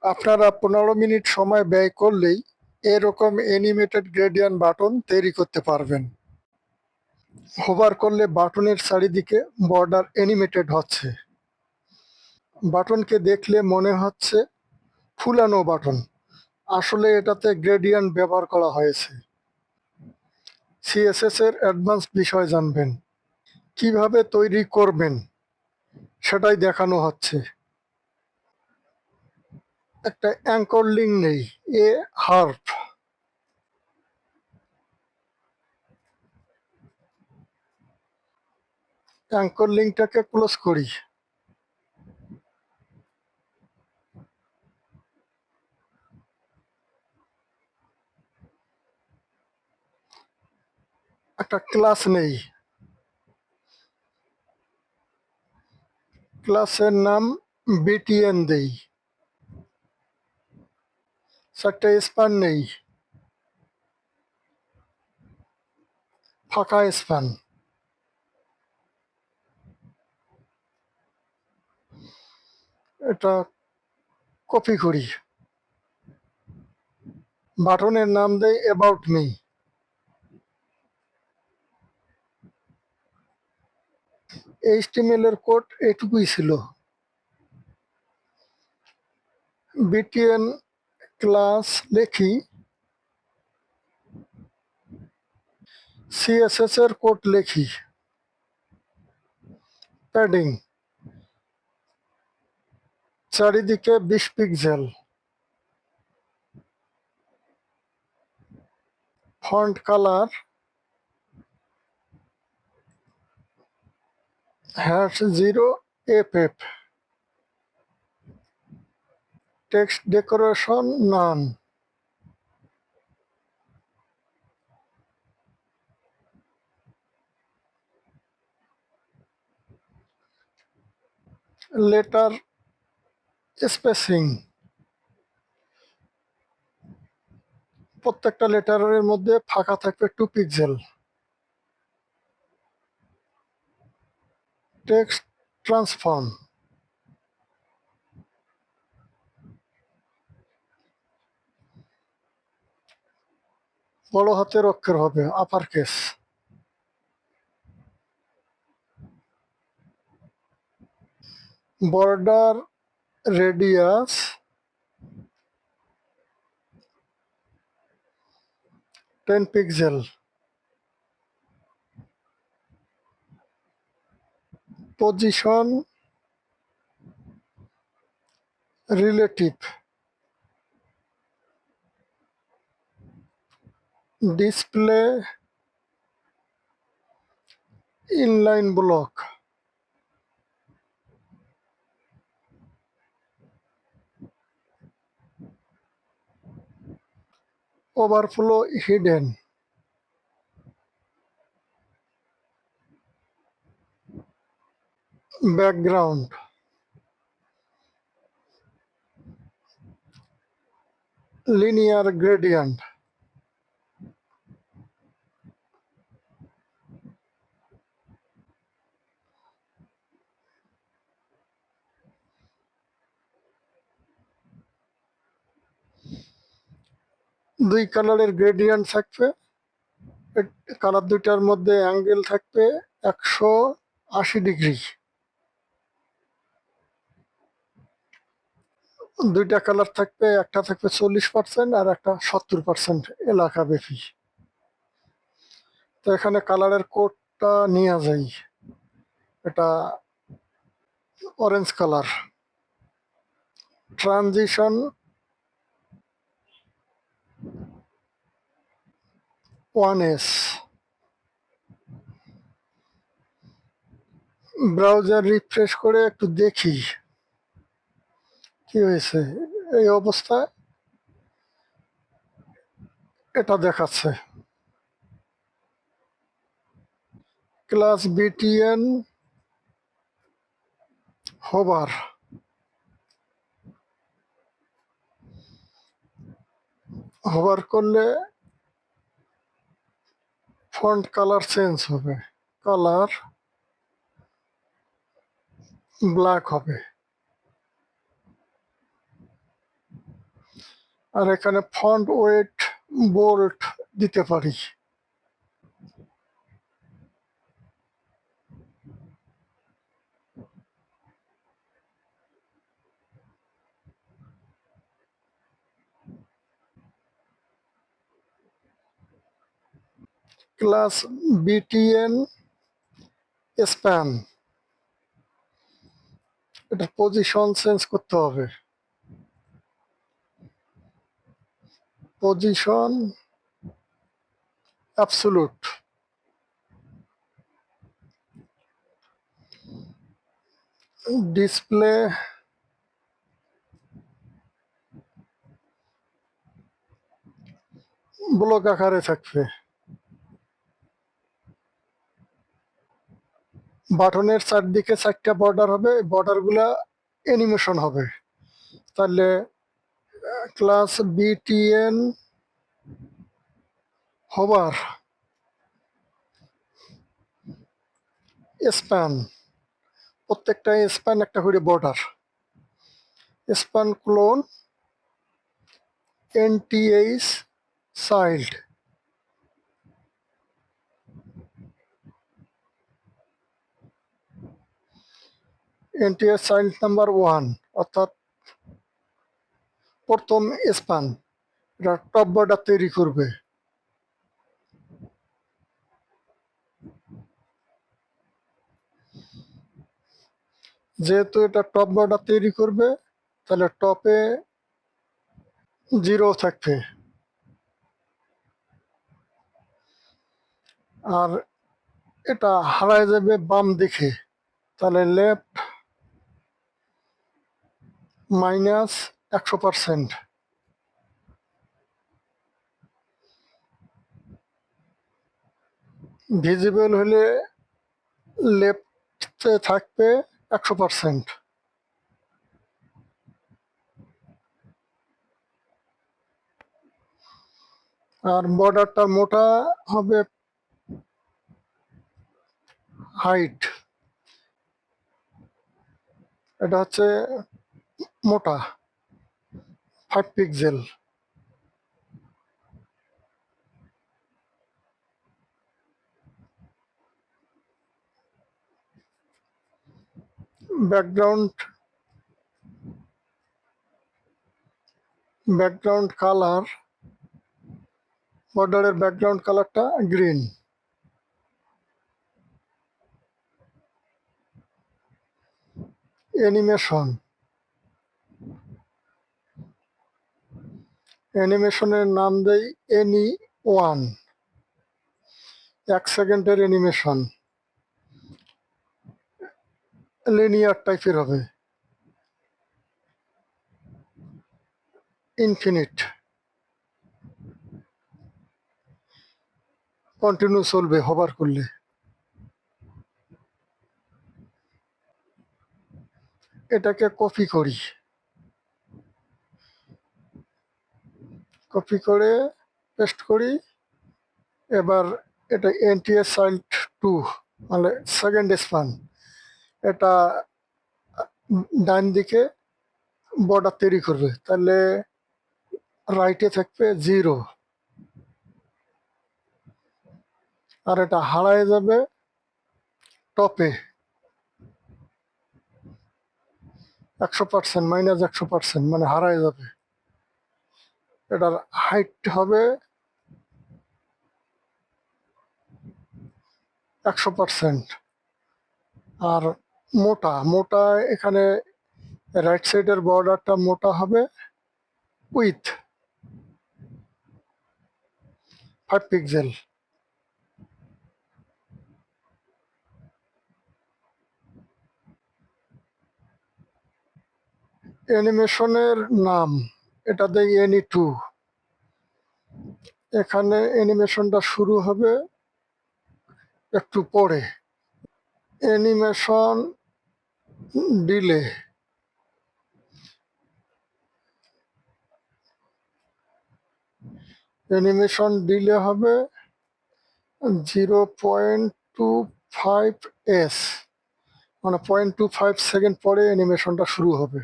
আপনারা 15 মিনিট সময় ব্যয় করলেই এরকম অ্যানিমেটেড গ্রেডিয়েন্ট বাটন তৈরি করতে পারবেন। হোভার করলে বাটনের চারিদিকে বর্ডার অ্যানিমেটেড হচ্ছে। বাটনকে দেখলে মনে হচ্ছে ফুলানো বাটন, আসলে এটাতে গ্রেডিয়েন্ট ব্যবহার করা হয়েছে। সিএসএস এর অ্যাডভান্স বিষয় জানবেন, কিভাবে তৈরি করবেন সেটাই দেখানো হচ্ছে। একটা অ্যাঙ্কর লিঙ্ক নেই, এ হার্প। অ্যাঙ্কর লিঙ্কটাকে ক্লোজ করি। একটা ক্লাস নেই, ক্লাসের নাম বিটিএন দেই। চারটে স্পান নেই, ফাঁকা স্পান। এটা কপি করি। বাটনের নাম দেই অ্যাবাউট মি। এইচটিএমএল এর কোড এটুকুই ছিল। বিটিএন ক্লাস লিখি, সিএসএস এর কোড লিখি। প্যাডিং চারিদিকে 20 pixel. Font colour #0FF। Text decoration নান। লেটার স্পেসিং, প্রত্যেকটা লেটারের মধ্যে ফাঁকা থাকবে 2 পিক্সেল। টেক্সট ট্রান্সফর্ম, বড় হাতের অক্ষর হবে, upper case. Border radius 10 pixel. Position relative. Display inline block. Overflow hidden. Background linear gradient. দুই কালারের গ্রেডিয়েন্ট থাকবে, কালার দুইটার মধ্যে অ্যাঙ্গেল থাকবে 180 ডিগ্রি। দুইটা কালার থাকবে, একটা থাকবে 40% আর একটা 70% এলাকা ব্যাপী। তো এখানে কালারের কোডটা নিয়ে যাই। এটা orange colour. Transition 1S। Browser refresh করে একটু দেখি কি হয়েছে। এই অবস্থায় এটা দেখাচ্ছে। Class BTN hover. হোভার করলে ফন্ট কালার চেঞ্জ হবে, কালার ব্ল্যাক হবে। আর এখানে ফন্ট ওয়েট বোল্ড দিতে পারি। ক্লাস বিটিএন স্প্যান, এটা পজিশন চেঞ্জ করতে হবে। পজিশন অ্যাবসোলুট, ডিসপ্লে ব্লক আকারে থাকবে। বাটনের চারদিকে 4টা বর্ডার হবে, বর্ডারগুলা অ্যানিমেশন হবে। তাহলে ক্লাস বিটিএন হোভার স্প্যান, প্রত্যেকটা স্প্যান একটা করে border. Span clone NTH child, NTS child number 1, অর্থাৎ প্রথম স্প্যান, এটা টপ বর্ডার তৈরি করবে। যেহেতু এটা টপ বর্ডার তৈরি করবে, তাহলে টপে 0 থাকবে। আর এটা হারায় যাবে বাম দিকে, তাহলে লেফট -100%। ভিজিবল হলে লেফটে থাকবে 100%। আর বর্ডারটা মোটা হবে, হাইট, এটা হচ্ছে মোটা 5 পিক্সেল। ব্যাকগ্রাউন্ড কালার, বর্ডারের ব্যাকগ্রাউন্ড কালারটা গ্রিন। অ্যানিমেশনের নাম দেই Any1, 1 সেকেন্ডের অ্যানিমেশন, লিনিয়ার টাইপের হবে। ইনফিনিট, কন্টিনিউ চলবে হবার করলে। এটাকে কপি করি, কপি করে পেস্ট করি। এবার এটা এনটিএস চাইল্ড 2, মানে সেকেন্ড স্প্যান, এটা ডান দিকে বর্ডার তৈরি করবে, তাহলে রাইটে থাকবে 0। আর এটা হারায় যাবে টপে 100%, -100%, মানে হারায় যাবে। এটার হাইট হবে 100%। আর মোটা মোটা, এখানে রাইট সাইডের বর্ডারটা মোটা হবে উইথ 5 পিক্সেল। অ্যানিমেশনের নাম এটা দেই Any2। এখানে অ্যানিমেশনটা শুরু হবে একটু পরে। অ্যানিমেশন ডিলে, অ্যানিমেশন ডিলে হবে 0.25s, মানে 0.25 সেকেন্ড পরে অ্যানিমেশনটা শুরু হবে।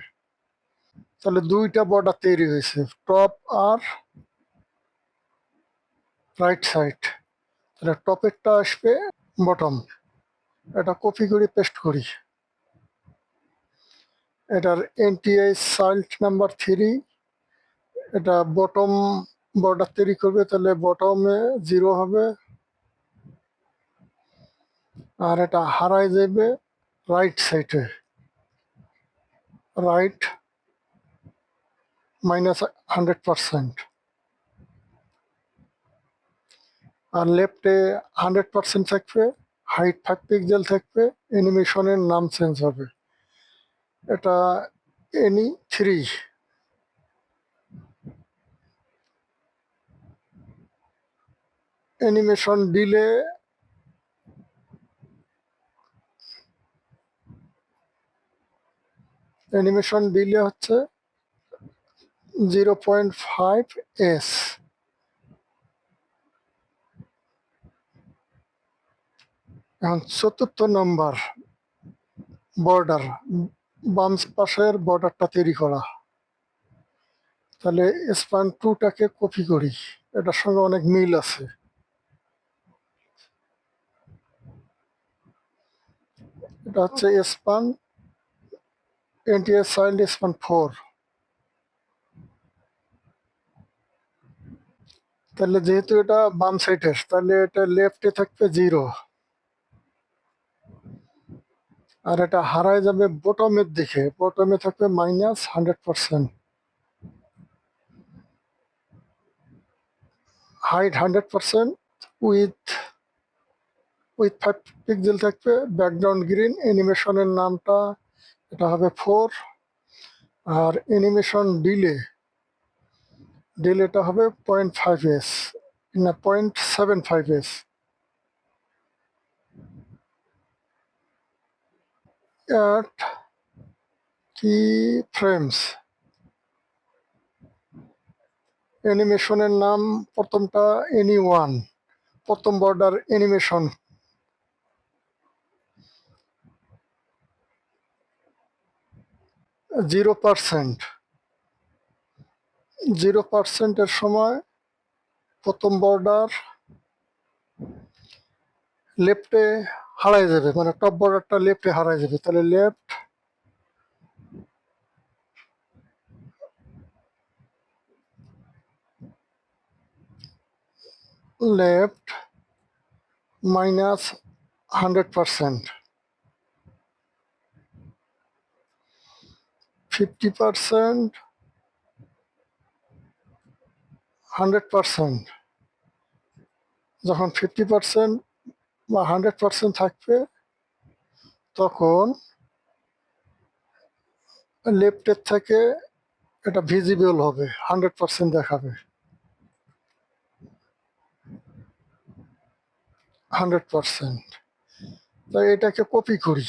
তাহলে দুইটা বর্ডার তৈরি হয়েছে, টপ আর রাইট সাইড। তাহলে টপেরটা আসবে বটম। এটা কপি করে পেস্ট করি। এটার এনটিআই সাইল্ড নাম্বার 3, এটা বটম বর্ডার তৈরি করবে, তাহলে বটমে 0 হবে। আর এটা হারায় যাবে রাইট সাইডে, রাইট -100%। আর লেফটে 100% থাকবে, হাইট 5 পিক্সেল থাকবে, অ্যানিমেশনের নাম চেঞ্জ হবে। এটা এনি 3। অ্যানিমেশন ডিলে হচ্ছে 0.5s। এখন 4th নম্বর বর্ডার, বাম পাশের বর্ডারটা তৈরি করা। তাহলে স্পান 2টাকে কপি করি, এটার সঙ্গে অনেক মিল আছে। এটা হচ্ছে স্পান এনটিএস চাইল্ড স্পান 4। তাহলে যেহেতু এটা বাম সাইডের, তাহলে এটা লেফটে থাকবে 0। আর এটা হারায় যাবে বটমের দিকে, বটমে থাকবে -100%। হাইট 100% উইথ 5 পিক্সেল থাকবে, ব্যাকগ্রাউন্ড গ্রিন। অ্যানিমেশনের নামটা এটা হবে 4। আর অ্যানিমেশন ডিলেটা হবে 0.5s, না 0.75s। অ্যাট কি ফ্রেমস, অ্যানিমেশনের নাম প্রথমটা এনি 1, প্রথম বর্ডার অ্যানিমেশন। 0%, 0%-এর সময় প্রথম বর্ডার লেফটে হারায় যাবে, মানে টপ বর্ডারটা লেফটে হারায় যাবে। তাহলে লেফট -100%, 50%, 100%। যখন 50% বা 100% থাকবে, তখন লেফটের থেকে এটা ভিজিবল হবে, 100% দেখাবে। 100%। তাই এটাকে কপি করি।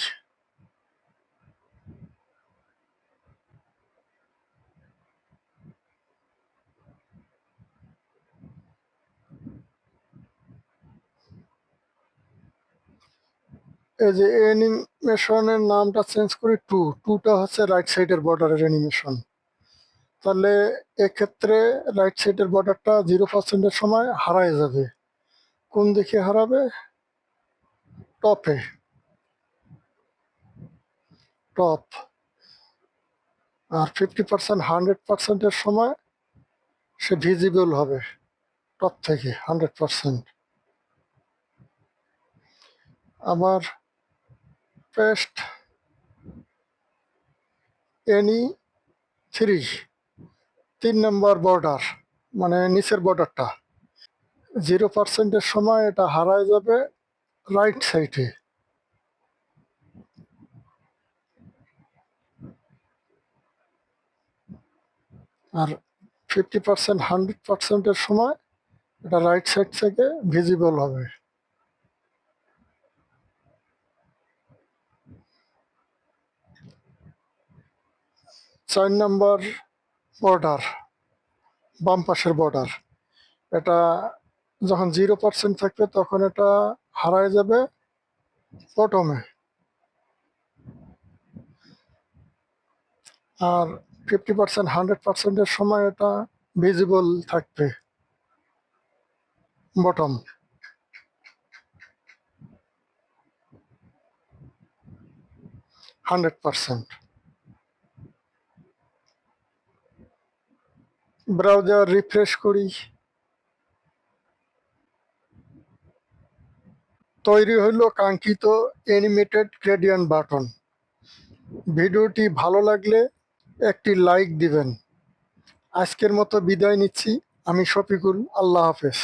এই যে অ্যানিমেশনের নামটা চেঞ্জ করি 2, 2টা হচ্ছে রাইট সাইডের বর্ডারের অ্যানিমেশন। তাহলে এক্ষেত্রে রাইট সাইডের বর্ডারটা 0%-এর সময় হারায় যাবে। কোন দিকে হারাবে? টপে, টপ। আর 50% 100%-এর সময় সে ভিজিবল হবে টপ থেকে 100%। আবার পেস্ট এনি 3 নম্বর বর্ডার, মানে নিচের বর্ডারটা 0%-এর সময় এটা হারায় যাবে রাইট সাইডে। আর 50% 100%-এর সময় এটা রাইট সাইড থেকে ভিজিবল হবে। 4 নম্বর বর্ডার, বাম পাশের বর্ডার, এটা যখন 0% থাকবে তখন এটা হারায় যাবে বটমে। আর 50%, 100%-এর সময় এটা ভিজিবল থাকবে বটম। ব্রাউজার রিফ্রেশ করি। তৈরি হইল কাঙ্ক্ষিত অ্যানিমেটেড গ্রেডিয়েন্ট বাটন। ভিডিওটি ভালো লাগলে একটি লাইক দিবেন। আজকের মতো বিদায় নিচ্ছি। আমি শফিকুল। আল্লাহ হাফেজ।